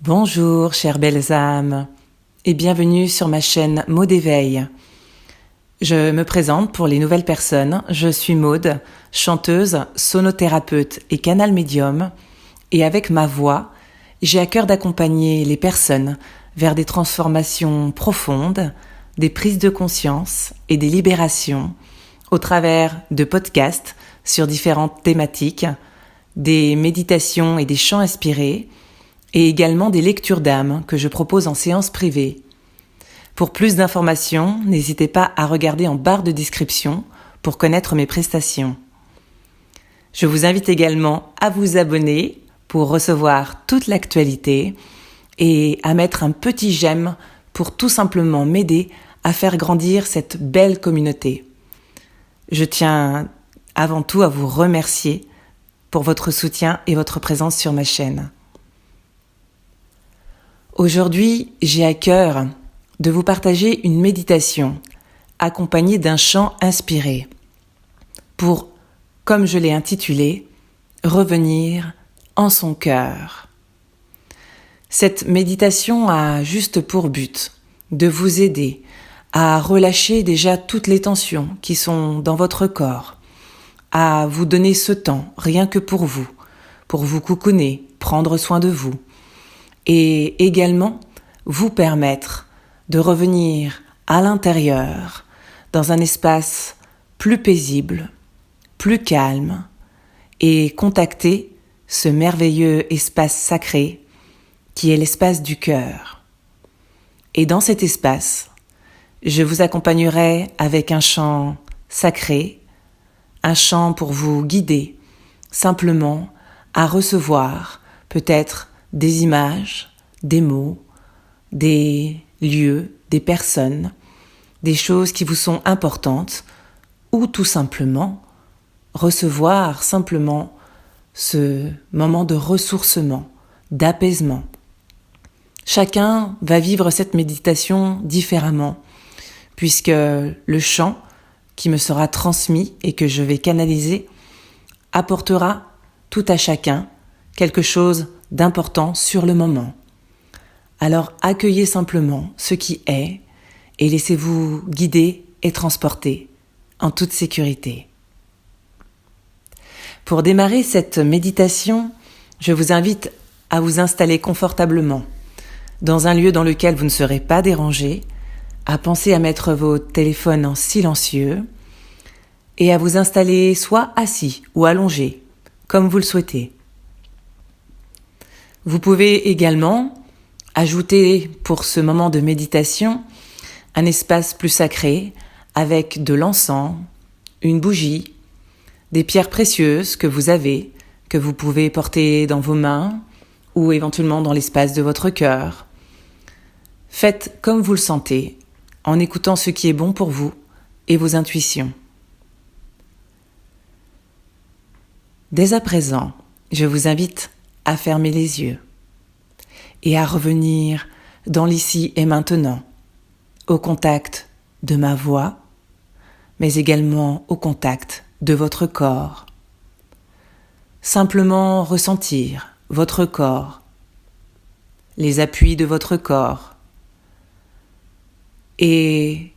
Bonjour chères belles âmes et bienvenue sur ma chaîne Maud Éveil. Je me présente pour les nouvelles personnes, je suis Maud, chanteuse, sonothérapeute et canal médium, et avec ma voix, j'ai à cœur d'accompagner les personnes vers des transformations profondes, des prises de conscience et des libérations au travers de podcasts sur différentes thématiques, des méditations et des chants inspirés, et également des lectures d'âme que je propose en séance privée. Pour plus d'informations, n'hésitez pas à regarder en barre de description pour connaître mes prestations. Je vous invite également à vous abonner pour recevoir toute l'actualité et à mettre un petit j'aime pour tout simplement m'aider à faire grandir cette belle communauté. Je tiens avant tout à vous remercier pour votre soutien et votre présence sur ma chaîne. Aujourd'hui, j'ai à cœur de vous partager une méditation accompagnée d'un chant inspiré pour, comme je l'ai intitulé, revenir en son cœur. Cette méditation a juste pour but de vous aider à relâcher déjà toutes les tensions qui sont dans votre corps, à vous donner ce temps rien que pour vous cocooner, prendre soin de vous, et également vous permettre de revenir à l'intérieur dans un espace plus paisible, plus calme et contacter ce merveilleux espace sacré qui est l'espace du cœur. Et dans cet espace, je vous accompagnerai avec un chant sacré, un chant pour vous guider simplement à recevoir peut-être des images, des mots, des lieux, des personnes, des choses qui vous sont importantes, ou tout simplement recevoir simplement ce moment de ressourcement, d'apaisement. Chacun va vivre cette méditation différemment, puisque le chant qui me sera transmis et que je vais canaliser apportera tout à chacun quelque chose d'important sur le moment. Alors accueillez simplement ce qui est et laissez-vous guider et transporter en toute sécurité. Pour démarrer cette méditation, je vous invite à vous installer confortablement dans un lieu dans lequel vous ne serez pas dérangé, à penser à mettre vos téléphones en silencieux et à vous installer soit assis ou allongé, comme vous le souhaitez. Vous pouvez également ajouter pour ce moment de méditation un espace plus sacré avec de l'encens, une bougie, des pierres précieuses que vous avez, que vous pouvez porter dans vos mains ou éventuellement dans l'espace de votre cœur. Faites comme vous le sentez, en écoutant ce qui est bon pour vous et vos intuitions. Dès à présent, je vous invite à fermer les yeux et à revenir dans l'ici et maintenant, au contact de ma voix, mais également au contact de votre corps. Simplement ressentir votre corps, les appuis de votre corps et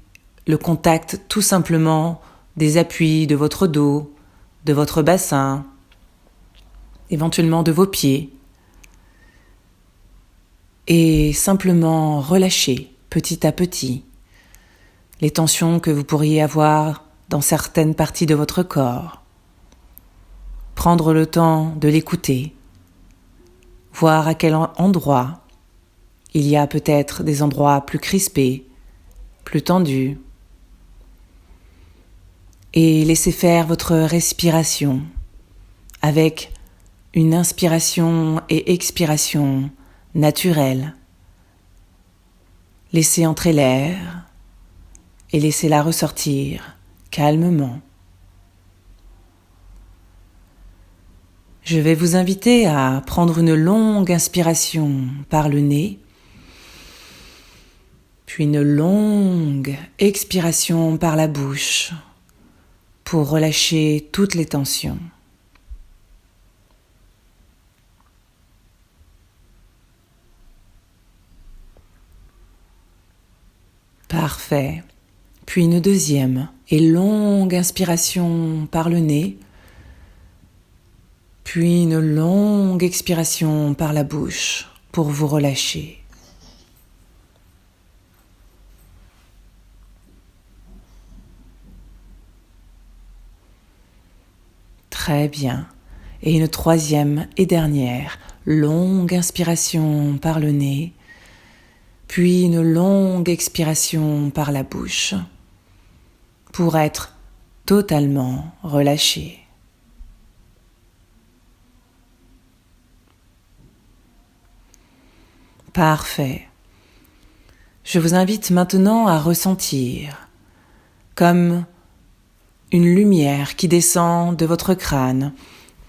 le contact tout simplement des appuis de votre dos, de votre bassin, éventuellement de vos pieds, et simplement relâcher petit à petit les tensions que vous pourriez avoir dans certaines parties de votre corps. Prendre le temps de l'écouter, voir à quel endroit il y a peut-être des endroits plus crispés, plus tendus, et laisser faire votre respiration avec une inspiration et expiration naturelle. Laissez entrer l'air et laissez-la ressortir calmement. Je vais vous inviter à prendre une longue inspiration par le nez, puis une longue expiration par la bouche pour relâcher toutes les tensions. Parfait. Puis une deuxième et longue inspiration par le nez, puis une longue expiration par la bouche pour vous relâcher. Très bien. Et une troisième et dernière longue inspiration par le nez, puis une longue expiration par la bouche pour être totalement relâché. Parfait. Je vous invite maintenant à ressentir comme une lumière qui descend de votre crâne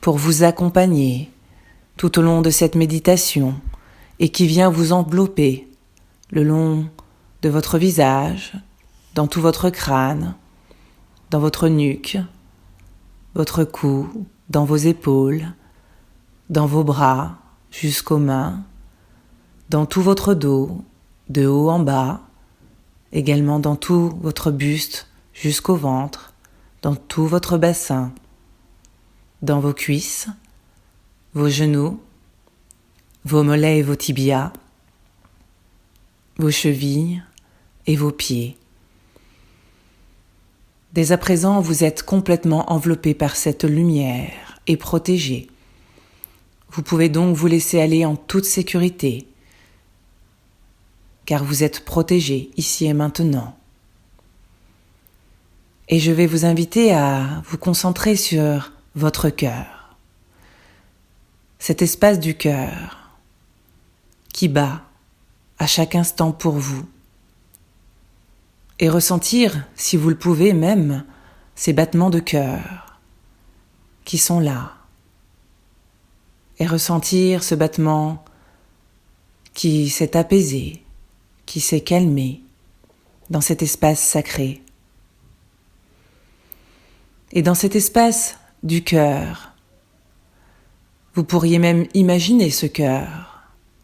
pour vous accompagner tout au long de cette méditation et qui vient vous envelopper le long de votre visage, dans tout votre crâne, dans votre nuque, votre cou, dans vos épaules, dans vos bras jusqu'aux mains, dans tout votre dos, de haut en bas, également dans tout votre buste jusqu'au ventre, dans tout votre bassin, dans vos cuisses, vos genoux, vos mollets et vos tibias, vos chevilles et vos pieds. Dès à présent, vous êtes complètement enveloppé par cette lumière et protégé. Vous pouvez donc vous laisser aller en toute sécurité, car vous êtes protégé ici et maintenant. Et je vais vous inviter à vous concentrer sur votre cœur, cet espace du cœur qui bat à chaque instant pour vous, et ressentir, si vous le pouvez même, ces battements de cœur qui sont là, et ressentir ce battement qui s'est apaisé, qui s'est calmé dans cet espace sacré. Et dans cet espace du cœur, vous pourriez même imaginer ce cœur,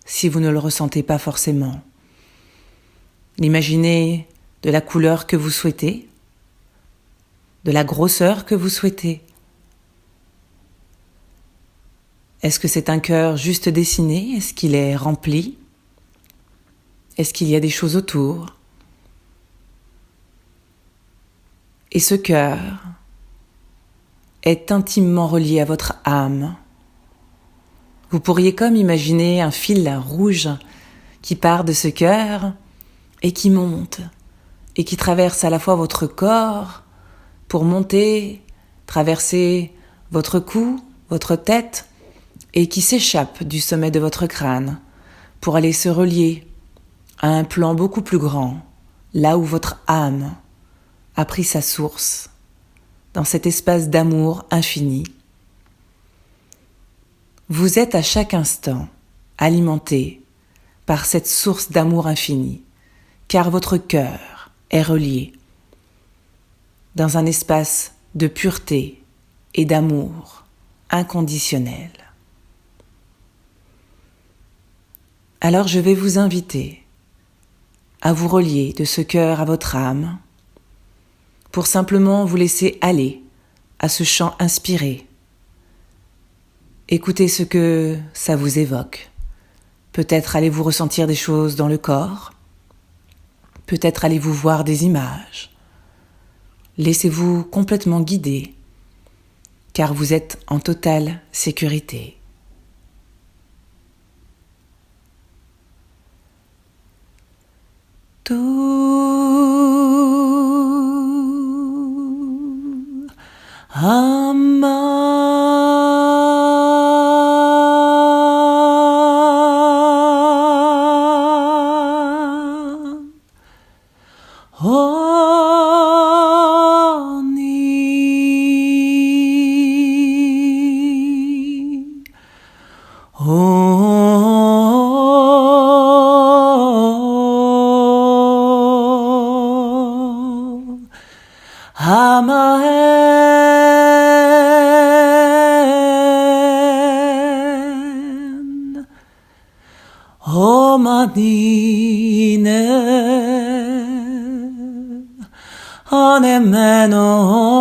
si vous ne le ressentez pas forcément. L'imaginer de la couleur que vous souhaitez, de la grosseur que vous souhaitez. Est-ce que c'est un cœur juste dessiné? Est-ce qu'il est rempli? Est-ce qu'il y a des choses autour? Et ce cœur est intimement relié à votre âme. Vous pourriez comme imaginer un fil rouge qui part de ce cœur et qui monte et qui traverse à la fois votre corps pour monter, traverser votre cou, votre tête et qui s'échappe du sommet de votre crâne pour aller se relier à un plan beaucoup plus grand, là où votre âme a pris sa source, dans cet espace d'amour infini. Vous êtes à chaque instant alimenté par cette source d'amour infini, car votre cœur est relié dans un espace de pureté et d'amour inconditionnel. Alors je vais vous inviter à vous relier de ce cœur à votre âme pour simplement vous laisser aller à ce chant inspiré. Écoutez ce que ça vous évoque. Peut-être allez-vous ressentir des choses dans le corps. Peut-être allez-vous voir des images. Laissez-vous complètement guider, car vous êtes en totale sécurité. Tout Amen. Om Adinen. onemeno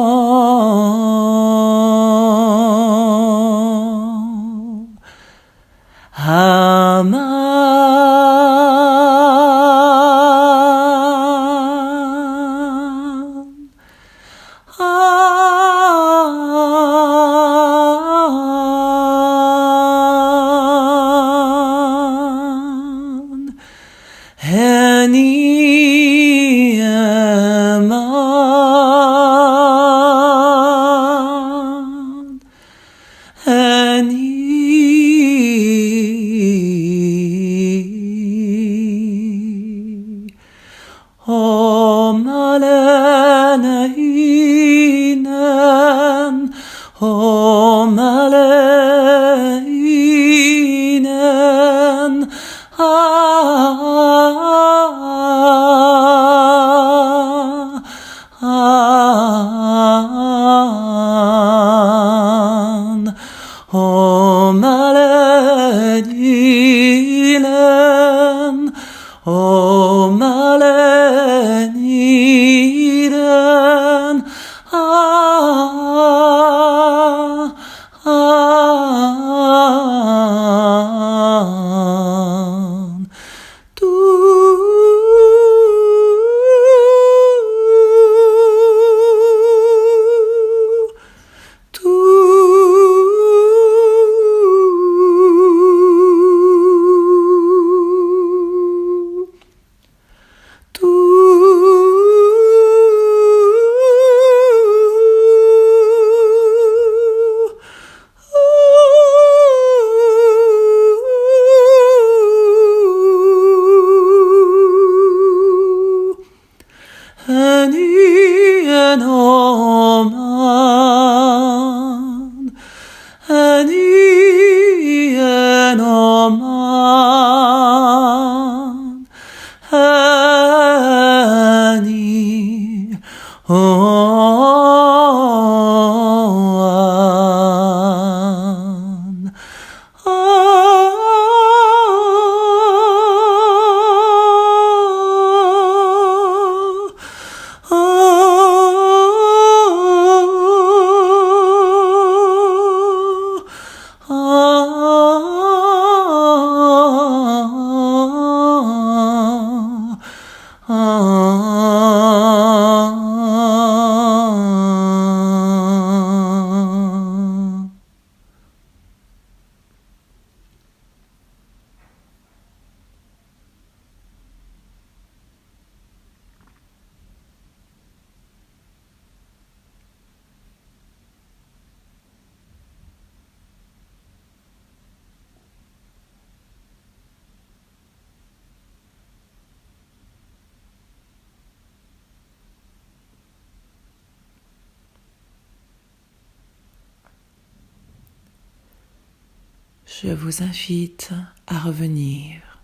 Je vous invite à revenir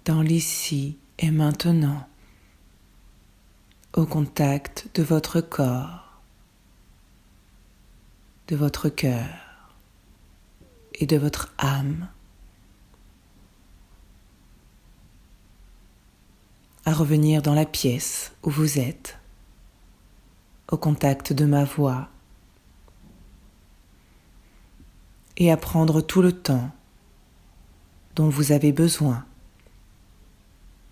dans l'ici et maintenant, au contact de votre corps, de votre cœur et de votre âme, à revenir dans la pièce où vous êtes, au contact de ma voix, et à prendre tout le temps dont vous avez besoin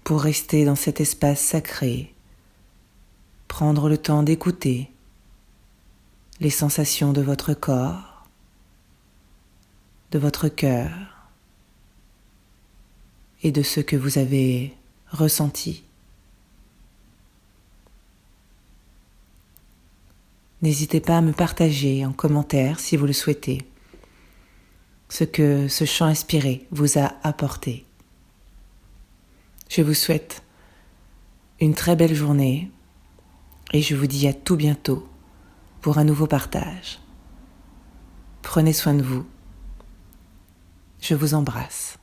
pour rester dans cet espace sacré, prendre le temps d'écouter les sensations de votre corps, de votre cœur et de ce que vous avez ressenti. N'hésitez pas à me partager en commentaire si vous le souhaitez ce que ce chant inspiré vous a apporté. Je vous souhaite une très belle journée et je vous dis à tout bientôt pour un nouveau partage. Prenez soin de vous. Je vous embrasse.